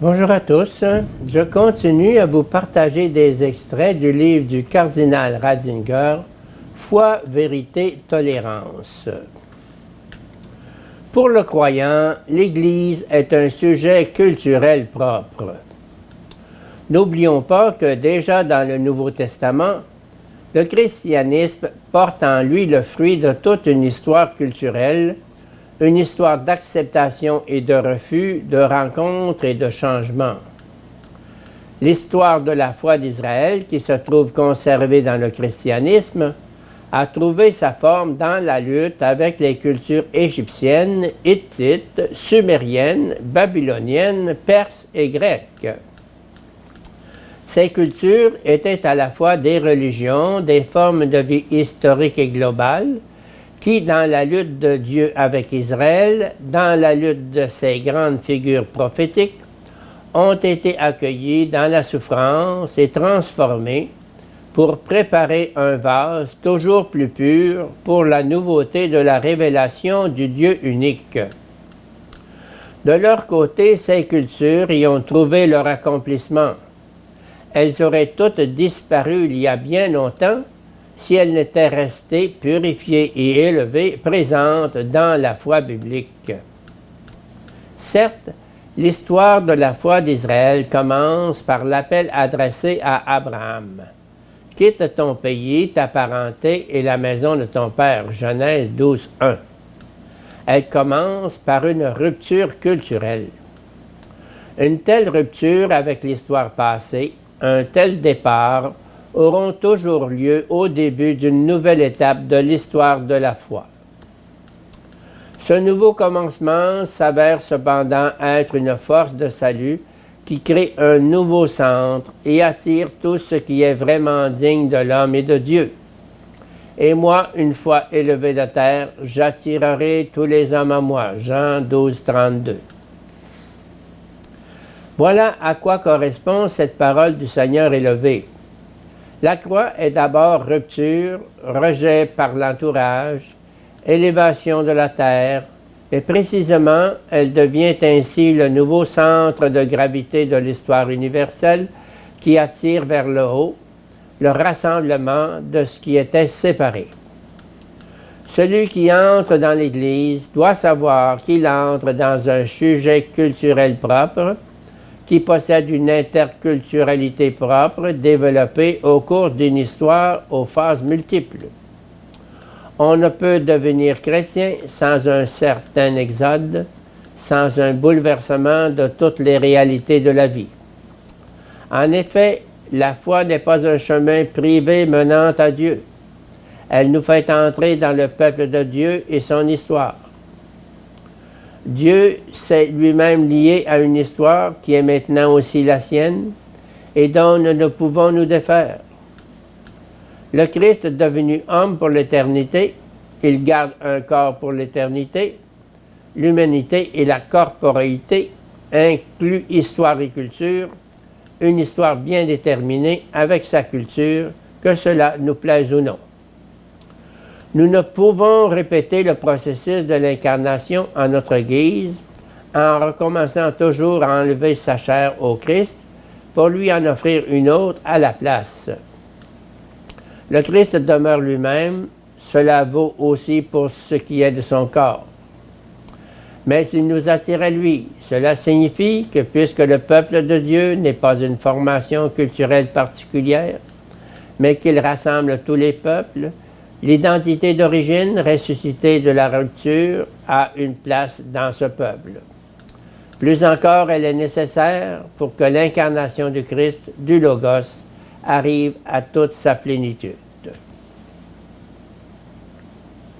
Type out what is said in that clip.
Bonjour à tous. Je continue à vous partager des extraits du livre du cardinal Ratzinger, Foi, vérité, tolérance. Pour le croyant, l'Église est un sujet culturel propre. N'oublions pas que déjà dans le Nouveau Testament, le christianisme porte en lui le fruit de toute une histoire culturelle, une histoire d'acceptation et de refus, de rencontres et de changements. L'histoire de la foi d'Israël, qui se trouve conservée dans le christianisme, a trouvé sa forme dans la lutte avec les cultures égyptiennes, hittites, sumériennes, babyloniennes, perses et grecques. Ces cultures étaient à la fois des religions, des formes de vie historiques et globales, qui, dans la lutte de Dieu avec Israël, dans la lutte de ces grandes figures prophétiques, ont été accueillies dans la souffrance et transformées pour préparer un vase toujours plus pur pour la nouveauté de la révélation du Dieu unique. De leur côté, ces cultures y ont trouvé leur accomplissement. Elles auraient toutes disparu il y a bien longtemps si elles n'étaient restées purifiées et élevées, présentes dans la foi biblique. Certes, l'histoire de la foi d'Israël commence par l'appel adressé à Abraham. « Quitte ton pays, ta parenté et la maison de ton père. » Genèse 12, 1. Elle commence par une rupture culturelle. Une telle rupture avec l'histoire passée, un tel départ, auront toujours lieu au début d'une nouvelle étape de l'histoire de la foi. Ce nouveau commencement s'avère cependant être une force de salut qui crée un nouveau centre et attire tout ce qui est vraiment digne de l'homme et de Dieu. Et moi, une fois élevé de terre, j'attirerai tous les hommes à moi. Jean 12, 32. Voilà à quoi correspond cette parole du Seigneur élevé. La croix est d'abord rupture, rejet par l'entourage, élévation de la terre, et précisément, elle devient ainsi le nouveau centre de gravité de l'histoire universelle qui attire vers le haut le rassemblement de ce qui était séparé. Celui qui entre dans l'Église doit savoir qu'il entre dans un sujet culturel propre, qui possède une interculturalité propre développée au cours d'une histoire aux phases multiples. On ne peut devenir chrétien sans un certain exode, sans un bouleversement de toutes les réalités de la vie. En effet, la foi n'est pas un chemin privé menant à Dieu. Elle nous fait entrer dans le peuple de Dieu et son histoire. Dieu s'est lui-même lié à une histoire qui est maintenant aussi la sienne et dont nous ne pouvons nous défaire. Le Christ devenu homme pour l'éternité, il garde un corps pour l'éternité. L'humanité et la corporéité incluent histoire et culture, une histoire bien déterminée avec sa culture, que cela nous plaise ou non. Nous ne pouvons répéter le processus de l'incarnation à notre guise, en recommençant toujours à enlever sa chair au Christ pour lui en offrir une autre à la place. Le Christ demeure lui-même, cela vaut aussi pour ce qui est de son corps. Mais s'il nous attire à lui, cela signifie que puisque le peuple de Dieu n'est pas une formation culturelle particulière, mais qu'il rassemble tous les peuples, l'identité d'origine ressuscitée de la rupture a une place dans ce peuple. Plus encore, elle est nécessaire pour que l'incarnation du Christ, du Logos, arrive à toute sa plénitude.